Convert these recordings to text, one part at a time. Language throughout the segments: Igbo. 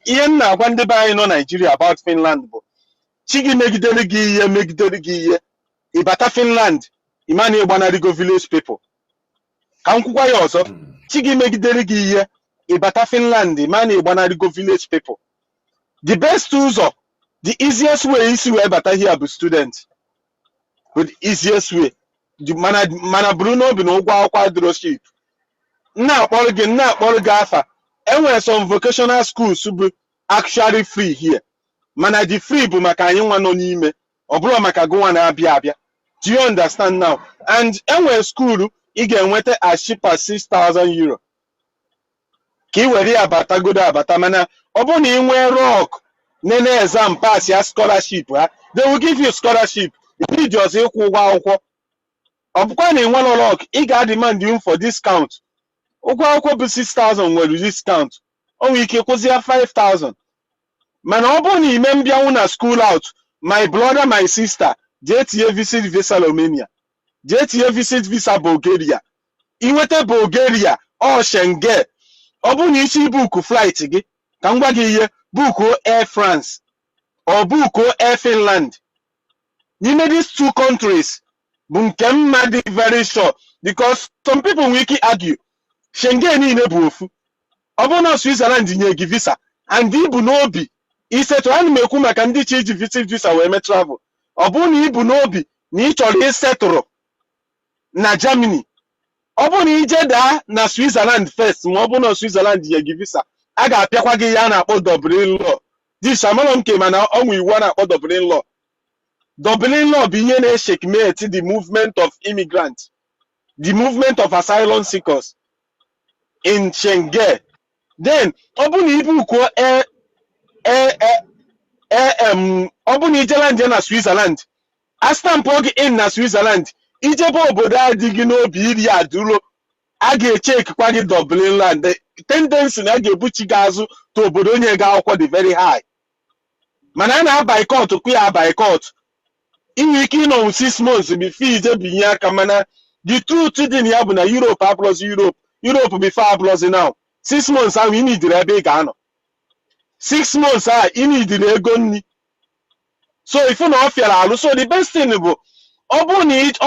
Ian na one by no Nigeria about Finland. Chigi megidere ibata Finland. Imani Banarigo village people. Kankwa yoso. Chigi megidere ibata Finland. Imani Banarigo village people. The best tools of the easiest way is to bata here be student. With easiest way. The mana Bruno bino kwa drosship. Na Polgafa. And when some vocational schools be actually free here. Mana the free bu maka anyi nwa no n'ime. Oburo maka go na abia. Do you understand now? And when school you get as cheap as 6,000 euro. Ki were abata go abata mana obo na inwe rock nene exam pass ya scholarship ha. They will give you scholarship. If you just ikwu ụgwọ akwụkwọ. Obukwa na inwe rock I ga demand you for discount. Ụgwọ akwụkwọ bụ 6,000 nwere discount. O nwere ike kwụzie 5,000. Mana ọ bụrụ na ime mbịanwụ na school out, my brother, my sister, jee tinye visit visa Romania, jee tinye visit visa Bulgaria. Inwete Bulgaria or Schengen. Ọ bụrụ na isi book flight gị, ka m gwa gị ihe, book Air France or book Air Finland. N'ime these two countries, bụ nke mma dị very sure because some people will argue. Schengen niile bụ ofu. Ọ bụrụ na Switzerland nye gị visa and ibu n'obi isetu ana m ekwu maka ndị chi iji visit visa wee mee travel. Ọ bụrụ na ibu n'obi na ị chọrọ isetụrụ na Germany, ọ bụrụ na ije daa na Switzerland first, ma ọ bụrụ na Switzerland nye gị visa, a ga-apịakwa gị ya na-akpọ Dublin law. This amara m ke mana ọnwụ iwu a na-akpọ Dublin law. Dublin law bụ ihe na-eshekmate the movement of immigrants, the movement of asylum seekers in Schengen. Then ọ bụrụ na ibu kwuo ọ bụrụ na ijela na Switzerland, a stamp gị in na Switzerland, ijebe obodo adịghị n'obi iri adụro, a ga-echekwa gị Dublin land. Tendency na a ga-ebuchi gị azụ to obodo onye ga akwụkwọ dị very high. Mana a na-abaikọt kwu ya abaikọt. Inwe ike ịnọ 6 months before ije binye aka, mana the truth dị na ya bụ na Europe plus Europe before plus now. 6 months ahụ ị nidiri ebe ị ga-anọ. 6 months ahụ ị nidiri ego nni. So if you know fịara alụ, so the best thing bụ ọ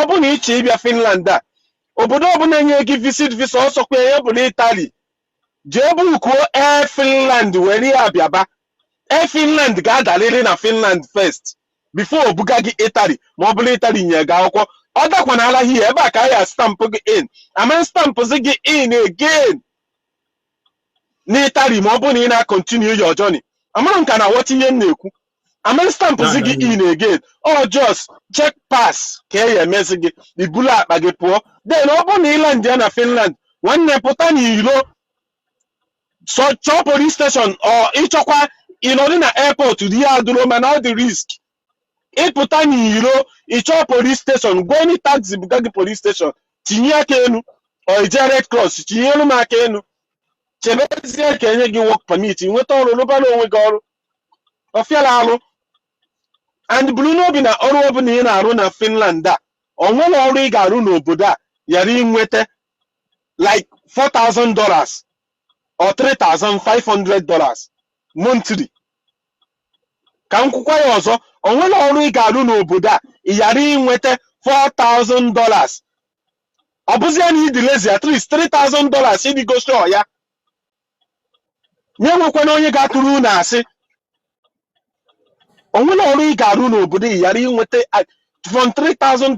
bụ na iche ịbịa Finland a, obodo ọbụla nye gị visit visa ọsọkwa ya bụ na Italy, jee bukuo Air Finland were ya abịaba. Air Finland ga-adaliri na Finland first before obuga gị Italy, ma ọ bụla Italy nye gị akwụkwọ. Ọ dakwana ala hie ebe a ka ya stamp gị in. Ama stamp gị in again n'Italy ma ọ bụ na ị na-continue your journey. Amara m ka na what ihe m na-ekwu. Ama stamp gị in again. Or just check pass ka ya emezi gị, ibulu akpa gị pụọ. Then ọ bụ na ịland ya na Finland, nwanne pụta n'iro, so chọọ police station or ịchọkwa ịnọdụ na airport dị ya adụrụ mana ọ dị risk. Ịpụta n'iro, ịchọọ police station, gwa onye taxi buga gị police station, tinye aka enu, or ije Red Cross, tinye elu m aka enu. Chebezie ka enye gị work permit, nweta ọrụ, rụbara onwe gị ọrụ. Ọfịala alụ. And buru n'obi na ọrụ ọbụla ị na-arụ na Finland a, ọ nwere ọrụ ị ga-arụ n'obodo a yara inweta like $4,000 or $3,500 monthly. Ka m kwukwa ya ọzọ, ọ nwere ọrụ ị ga-arụ n'obodo a yara inweta $4,000. Ọ bụzie na ịdị lazy, at least $3,000 ịdịgo sure ya. Nye nwekwana onye ga-atụrụ unu asị. Onwere ọrụ ị ga-arụ n'obodo ị yara inweta from $3,000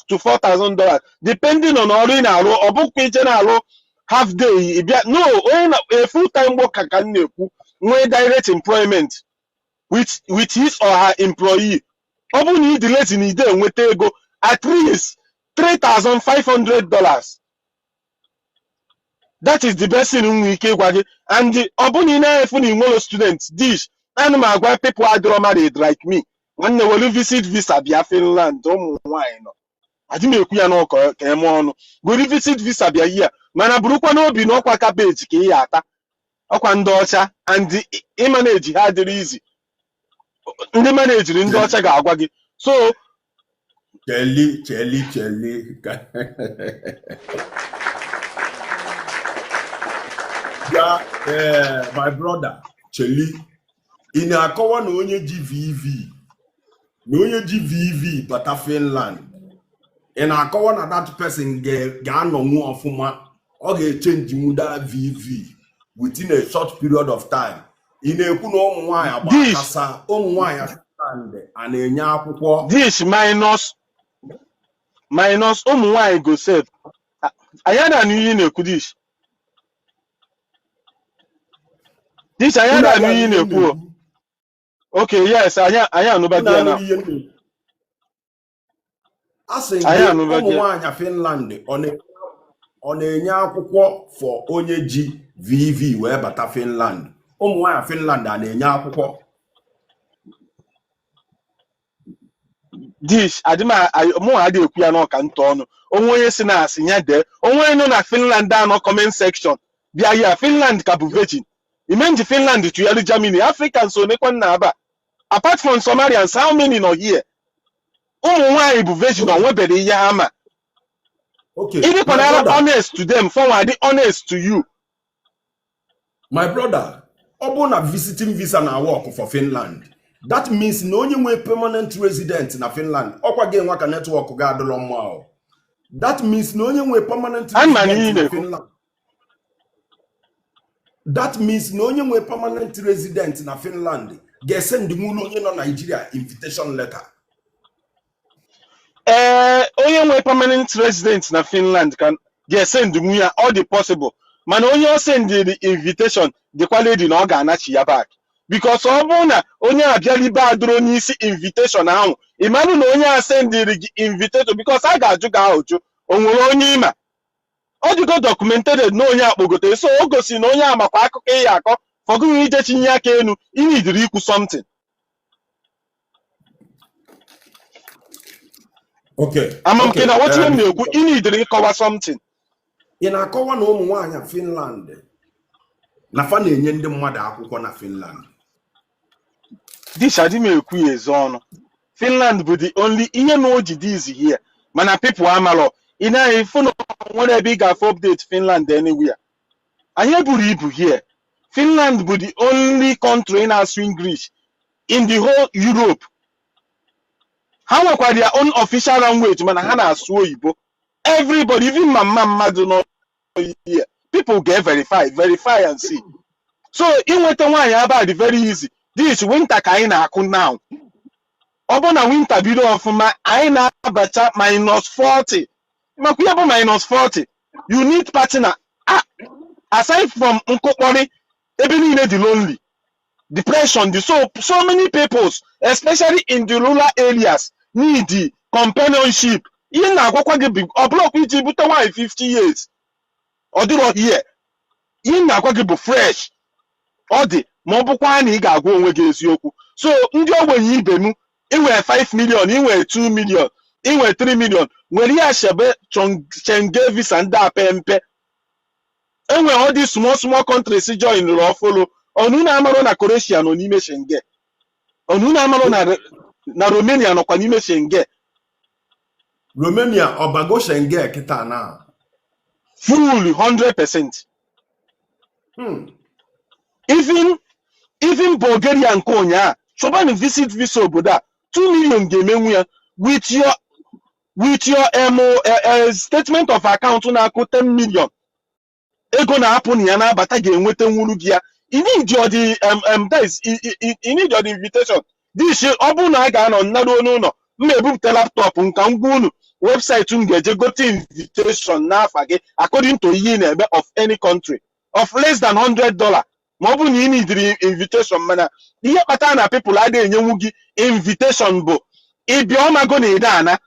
to $4,000 depending on ọrụ ị na-arụ. Ọ bụkwa ije na-arụ half day ịbịa. No, onye full time worker ka m na-ekwu, nwee direct employment with his or her employee. Ọ bụ na ị dị lazy na ide enweta ego at least $3,500. That is the best thing nwere ike ịgwa gị. And ọ bụ na ị na-efu na inwere student dish, ana m agwa people adịrọ married like me, nwanne welu visit visa bịa Finland. Ụmụ nwaanyị nọ adị m ekwu ya n'ọkọ ka eme ọnụ, gwere visit visa bịa ihe, mana burukwa n'obi na ọkwa kabeji ka ị ya ata, ọkwa ndị ọcha, and ịmaneji ha adịrị izi. Ndị manejiri ndị ọcha ga-agwa gị. So Cheli. Yeah, my brother, cheli ị na-akọwa na onye ji VV bata Finland ị na-akọwa na that person ga-anọnwu ọfụma ọ ga-echenji muda VV within a short period of time ị na-ekwu na ụmụ nwaanyị agbakasa ụmụ nwaanyị Finland a na-enye akwụkwọ this minus ụmụ nwaanyị go save anya na ihe na-ekwu this anya na ihe na-ekwu okay yes anya anụbago ya na asị ụmụ nwaanyị Finland ọ na-enye akwụkwọ for onye ji VV wee bata Finland ụmụ nwaanyị Finland a na-enye akwụkwọ this mụ adị ekwu ya n'ọka ntọ ọnụ onwe onye si na asị ya dee onwe onye nọ na Finland anọ comment section bịa ya Finland ka bụ virgin imenji Finland tụgharị Germany Africans onekwa nna aba apart from Somalians how many nọ here ụmụ nwaanyị bụ virgin onwebere ihe ha ma ịdị kwanara honest to them forward dị honest to you my brother ọ bụ na visiting visa na work for Finland that means na onye nwe permanent resident na Finland ọkwa gị nwa ka network ga-adịrọ mma ahụ that means na onye nwe permanent resident na Finland that means na onye nwe permanent resident na Finland ga-esend nwụlọ onye nọ Nigeria invitation letter onye nwe permanent resident na Finland can ga-esend nwu ya all the possible mana onye o send the invitation dịkwa lady na ọ ga-anachi ya back because ọ bụrụ na onye abịalibe adụrụ n'isi invitation ahụ ịmarụ na onye a sendịrị gị invitation because a ga-ajụ gị ajụjụ o nwere onye ịma ọ dịgo documented na onye akpọgote so o gosi na onye amakwa akụkọ ihe akọ fọgụnwe ije chinye aka enu inidiri ikwu something amamke na what you na-ekwu inidiri ịkọwa something ị na-akọwa na ụmụ nwaanyị Finland na fa na-enye ndị mmadụ akwụkwọ na Finland this adịm ekwu ya ezo ọnụ Finland bụ the only ihe na o ji this here mana people amalọ ị na-ahụ ifu nwere ebe ị ga-afụ update Finland anywhere anyị buru ibu here Finland bụ the only country na-asụ English in the whole Europe ha nwekwara their own official language mana ha na-asụ oyibo everybody even mama mmadụ nọ here people get verify and see so inweta nwaanyị aba dị very easy this winter ka anyị na-akụ now ọ bụ na winter bido ọfụma anyị na-abacha -40 makwa ya bụ -40 you need partner aside from nkụkpọrị ebe niile dị lonely depression dị so many peoples especially in the rural areas need companionship ihe na-agwakwa gị bụ ọ bụrụ iji bute nwaanyị 50 years ọ dịrọ here ihe na-agwa gị bụ fresh ọ dị ma ọ bụkwa na ị ga-agwa onwe gị eziokwu so ndị ogbenye ibe m inwere 5 million inwere 2 million inwere 3 million nwere ya shebe chenge visa ndị ape mpe enwere all these small countries join rụrụ ọfụlụ ọnụ na-amarụ na Croatia nọ n'ime Schengen ọnụ na-amarụ na Romania nọkwa n'ime Schengen Romania ọbago Schengen kịta na full 100%. Even Bulgaria nke ụnyaa chọba na visit visa obodo a 2 million ga-emenwu ya with your statement of account na-akụ 10 million ego na-apụ na ya na-abata ga-enweta nwuru gị ya you need your invitation this ọ bụrụ na a ga-anọ nnara n'ụlọ mma ebupụta laptọpụ nka ngwa unu website m ga-eje gote invitation n'afa gị according to ihe na-eme of any country of less than $100 ma ọ bụ na ị nidiri invitation mana ihe kpatara na people adịghị enyenwu gị invitation bụ ịbịa ọmago na ede ana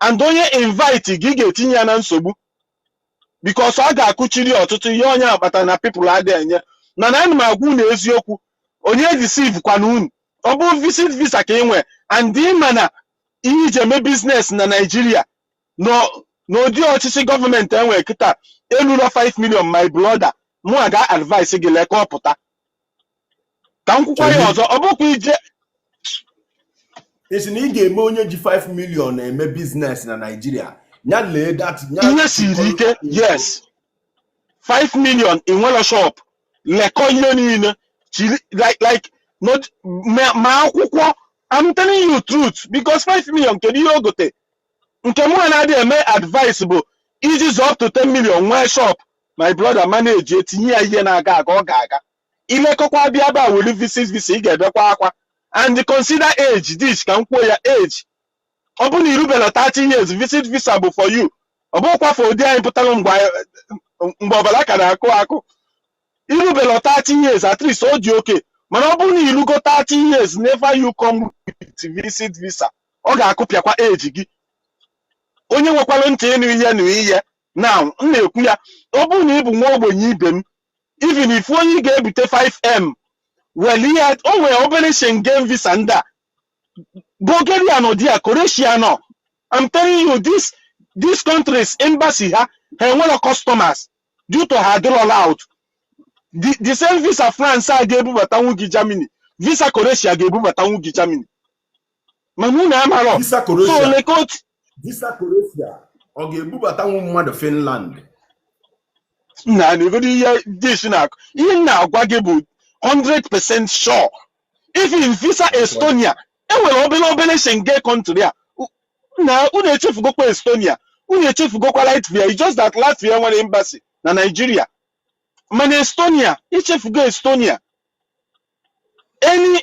and onye invite gị ga-etinye ya na nsogbu because ọ ga-akụchiri ọtụtụ ihe onye akpata na people adịghị enye mana ana m agwa unu eziokwu onye deceive kwana unu ọ bụ visit visa ka ị nwee and ị ma na ihe iji eme business na Nigeria n'ụdị ọchịchị gọọmenti enwere kịta eluro 5 million my brother mụ a ga-advise gị lee ka ọ pụta ka m kwukwa ya ọzọ ọ bụkwa ije esi na ị ga-eme onye ji 5 million na-eme business na Nigeria ya lee that ihe siri ike yes 5 million in nwere shop lekọ ihe niile like not ma akwụkwọ. I'm telling you truth because 5 million kedu ihe ogote nke mụ na adị eme advice bụ iji up to 10 million nwee shop my brother manage etinye ya ihe na-aga aga ọ ga-aga ilekọkwa bịa ba were visit visa ị ga-ebekwa akwa and consider age this ka m kwuo ya age ọ bụ na irubela 30 years visit visa bụ for you ọ bụkwa for ụdị anyị pụtara mgbe ọbara ka na-akụ irubela 30 years at least o dị okay mana ọ bụrụ na irugo 30 years never you come with visit visa ọ ga-akụpịakwa age gị onye nwekwara ntị ịnụ ihe now m na-ekwu ya ọ bụrụ na ị bụ nwa ogbenye ibe m even if onye ga-ebute 5M well ihe o nwere obere Schengen visa ndị a Bulgaria nọ dia Croatia nọ I'm telling you these countries embassy ha enwere customers due to ha adịrọ allowed the same visa France a ga-ebubata nwugi Germany visa Croatia ga-ebubata nwugi Germany ma mụ na amarọ visa Croatia ọ ga-ebubata nwu mmadụ Finland na negodi ihe dish na ihe na-agwa gị bụ 100% sure even visa Estonia enwere obere Schengen country a na unu echefugokwa Estonia unu echefugokwa Latvia it's just that Latvia nwere embassy na Nigeria mana Estonia ichefugo Estonia any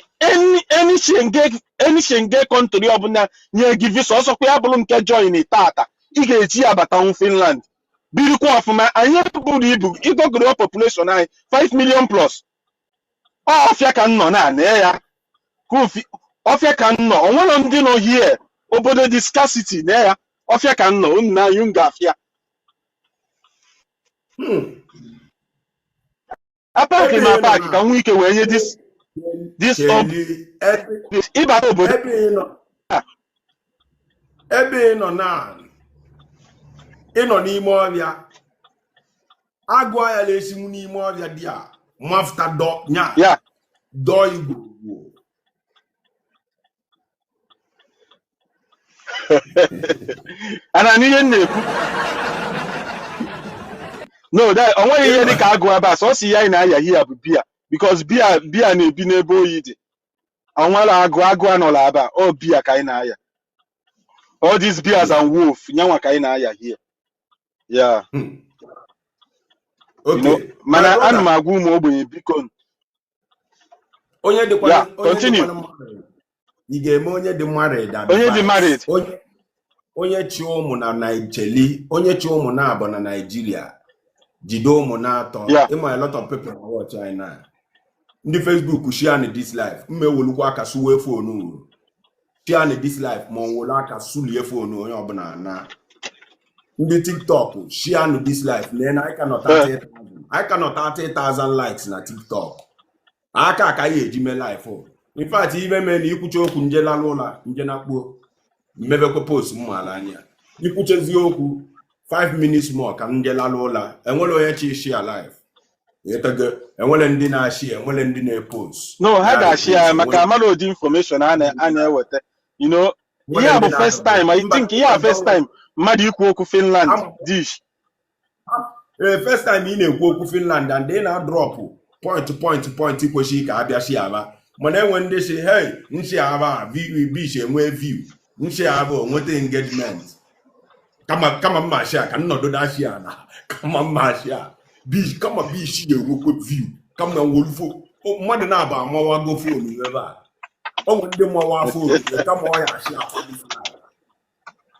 Schengen country ọbụla nye gị visa ọsọkwa ya bụrụ nke join tata ị ga-eji abatanwu Finland birikwa ọfụma anyị buru ibu igogoro population anyị 5 million plus ọfịa ka nnọ na ya ọfịa ka nnọ onwere ndị nọ here obodo dị scarcity na ya ọfịa ka nnọ unu na anyị ga-afịa apaki ma apaki ka nwe ike wee nye this ịbata obodo ebe nọ na ịnọ n'ime ọrịa agụ ya na-esinwu n'ime ọrịa dị a mafta dọ igbo ana n'ihe na-ekwu no that onweghị ihe dị ka agụ ebe a sọsọ ihe anyị na-aya hia bụ bia because bia na-ebi n'ebe oyi dị onwere agụ anọla ebe a ọ bia ka anyị na-aya all these bears and wolf nyanwa ka anyị na-aya hia yeah okay mana ana m agwa ụmụ ogbenye biko onye dịkwa ị ga-eme onye dị married onye chi ụmụ na Nigeria onye chi ụmụ na abụ na Nigeria jide ụmụ na-atọ ịma a lot of people watch anyị na ndị Facebook share this life mma ewolukwa aka suwe fonu share this life ma onwere aka sulie fonu onye ọbụla na ndị TikTok share this life na I cannot 30,000 likes na TikTok aka ya eji me life in fact ibe me na ikwucha okwu nje la ụla nje na kpuo mmebekwa post mmala anya ikwuchezi okwu 5 minutes more ka nje la ụla enwere onye chi share life yetege enwere ndị na-share enwere ndị na-post no ha ga-share maka amara odi information a na-eweta you know ihe bụ first time I think ihe first time mmadụ ikwu okwu Finland dish first time ị na-ekwu okwu Finland and they na drop point kwesịrị ka abịa shi aba mana enwe ndị si hey nshi aba bish enwe view nshi aba nweta engagement kama mma share ka nnọdụ da shi ana kama mma share bish kama bish enwekwe view kama wolfo mmadụ na-aba amawago phone ebe a onwe ndị mmawa phone kama ọ ya shi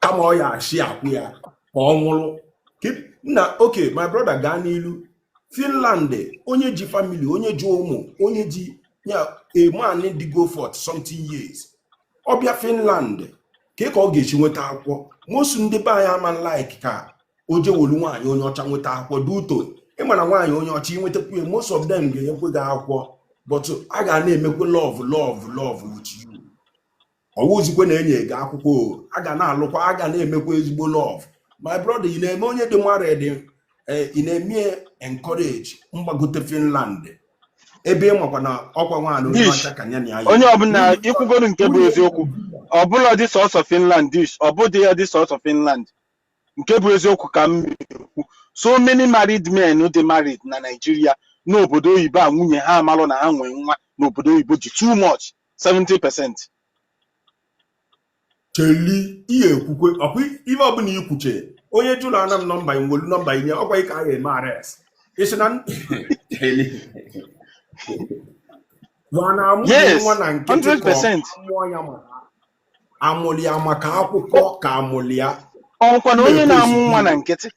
kama ọ ya shi akwụ ya ka ọ nwụrụ na okay my brother gaa n'ilu Finland onye ji family onye ji ụmụ onye ji a man need to go for something years ọbịa Finland ka ọ ga-echi nweta akwụkwọ most ndị be anyị ama like ka o je wolu nwaanyị onye ọcha nweta akwụkwọ duto ịmana nwaanyị onye ọcha inwetakwu most of them ga-enyekwe gị akwụkwọ but a ga na-emekwe love with you ọwụzikwe na-enye gị akwụkwọ a ga na-alụkwa a ga na-emekwa ezigbo love my brother ị na-eme onye dị married ị na-eme encourage mgbagote Finland ebe makwa na ọkwa nwaanyị onye ọcha ka nya na ya onye ọbụla ikwugoro nke bụ eziokwu ọbụla dị sọsọ Finland dish ọbụdị ya dị sọsọ Finland nke bụ eziokwu ka m ekwu so many married men dị married na Nigeria n'obodo oyibo a nwunye ha amalụ na ha nwee nwa n'obodo oyibo ji too much 70%. Cheli ihe ekwukwe ọkwa ife ọbụla ikwuche onye jụrụ ana m nọmba nwelu nọmba inye ọkwa ike a ga-eme arrest isi na Yes, nwa na nkịtị 100%. amụlị ya maka akwụkwọ ka amụlị ya Ọkwa na onye na-amụ nwa na nkịtị,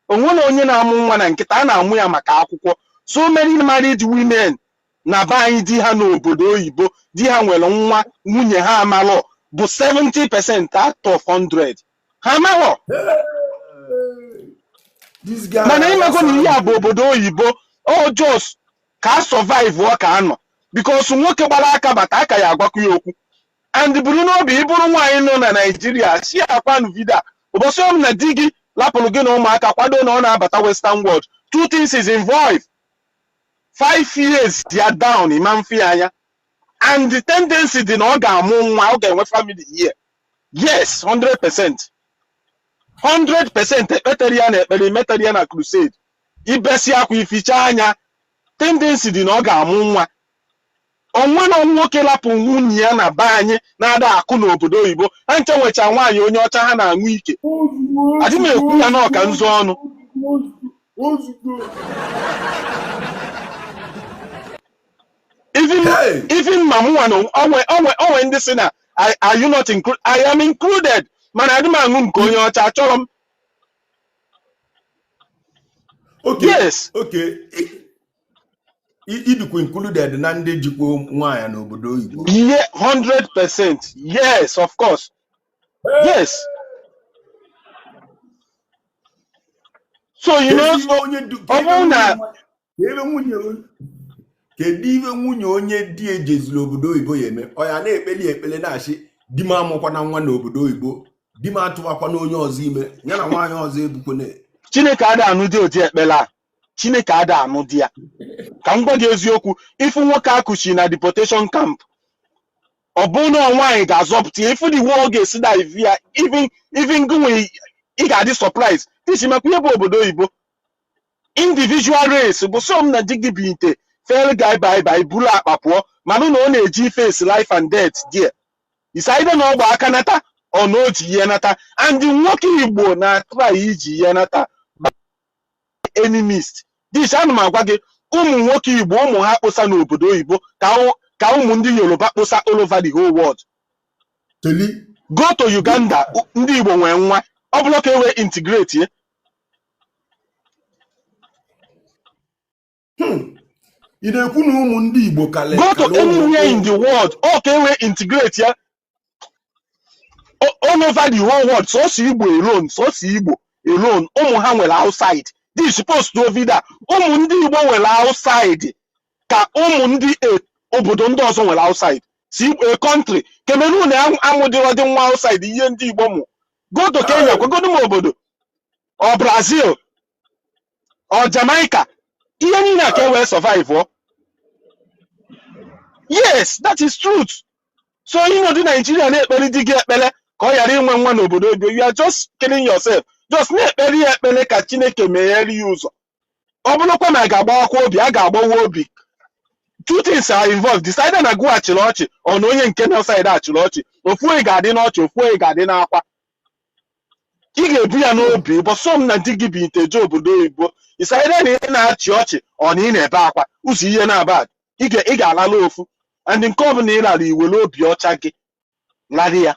onwe na onye na-amụ nwa na nkịtị, a na-amụ ya maka akwụkwọ. So many married women na be anyị di ha n'obodo oyibo, di ha nwere nwa, nwunye ha amalụ bụ 70% out of 100 ha amalụ. Mana ịmago na ihe a bụ obodo oyibo, ọ just ka a survive ọ ka anọ, because nwoke gbara aka bata aka ya agwakọ ya okwu. And buru n'obi ịbụrụ nwaanyị nọ na Nigeria si akwanụ vidio ụbọchị ọm na di gị lapụrụ gị na ụmụaka kwado na ọ na-abata Western world, two things is involved. 5 years dia down ịma mfe anya, and the tendency dị na ọ ga-amụ nwa, ọ ga-enwe family here. Yes, 100%. 100% ekpetere ya na ekpere, metere ya na crusade, ibesi akwa ificha anya, tendency dị na ọ ga-amụ nwa. Onwe na nwoke lapụ nwunye ya na be anyị na-ada akụ n'obodo oyibo, ha nche nwecha nwaanyị onye ọcha ha na-aṅụ ike. Adị m ekwu ya na ọka nzu ọnụ. Even mamụwa na onwe ndị si na are you not included? I am included, mana adị m aṅụ nke onye ọcha, achọrọ m. Okay. Yes. Okay. Idukwu included na ndị jikwa nwaanyị n'obodo oyibo. Yeah, 100%. Yes, of course. Yes. So you know, kedu ibe nwunye onye di ejeziri obodo oyibo ya eme? Ọ ya na-ekpeli ekpele na-achị di m amụkwa na nwa n'obodo oyibo, di m atụwakwa na onye ọzọ ime, ya na nwaanyị ọzọ ebukwana. Chineke ada anụ dị odi ekpele a. Chineke ada anụ dị ya. Ka m gwa gị eziokwu, ifu nwoke akụchi na deportation camp, ọ bụ na nwaanyị ga-azọpụta ya, ifu dị nwa oge esi na ivia, even gụnwe ị ga-adị surprise. Tishi makwa ihe bụ obodo oyibo. Individual race bụ so m na di gị bụ ite fail guy bye buru akpa pụọ, manụ na ọ na-eji face life and death there. Isaide na ọgba aka nata ọ na o ji ihe nata, and nwoke Igbo na try iji ihe nata enemies. This anụ m agwa gị, ụmụ nwoke Igbo ụmụ ha kposa n'obodo oyibo ka ụmụ ndị Yoruba kposa all over the whole world. Go to Uganda, ndị Igbo nwee nwa, ọ bụrụ ka e wee integrate ye. Ị na-ekwu na ụmụ ndị Igbo kale go to anywhere in the world, ọ ka e wee integrate ya all over the whole world. Sọsọ Igbo alone, sọsọ Igbo alone, ụmụ ha nwere outside. This supposed to be that ụmụ ndị Igbo nwere outside ka ụmụ ndị obodo ndị ọzọ nwere outside. See a country, Cameroon amụdịrọ dị nwa outside ihe ndị Igbo mụ. Go to Kenya, kwagodo m obodo, or Brazil, or Jamaica, ihe niile ka e wee survive. Yes, that is truth. So you know the Nigeria na-ekpere di gị ekpere ka ọ ghara inwe nwa n'obodo oyibo, you are just killing yourself. Just na-ekpere ya ekpere ka Chineke meghere ya ụzọ. Ọ bụrụkwa na a ga-agbawakwa obi, a ga-agbawa obi. Two things are involved. Decide na gụ achịrị ọchị ọ na onye nke na side achịrị ọchị. Ofu onye ga-adị n'ọchị, ofu onye ga-adị n'akwa. Ị ga-ebu ya n'obi, bọsọ m na di gị bụ iteje obodo oyibo. Decide na ị na-achị ọchị ọ na ị na-ebe akwa, ụzọ ihe na-aba. Ị ga-alala ofu. And nke ọ bụla ị lara iwere obi ọcha gị larị ya.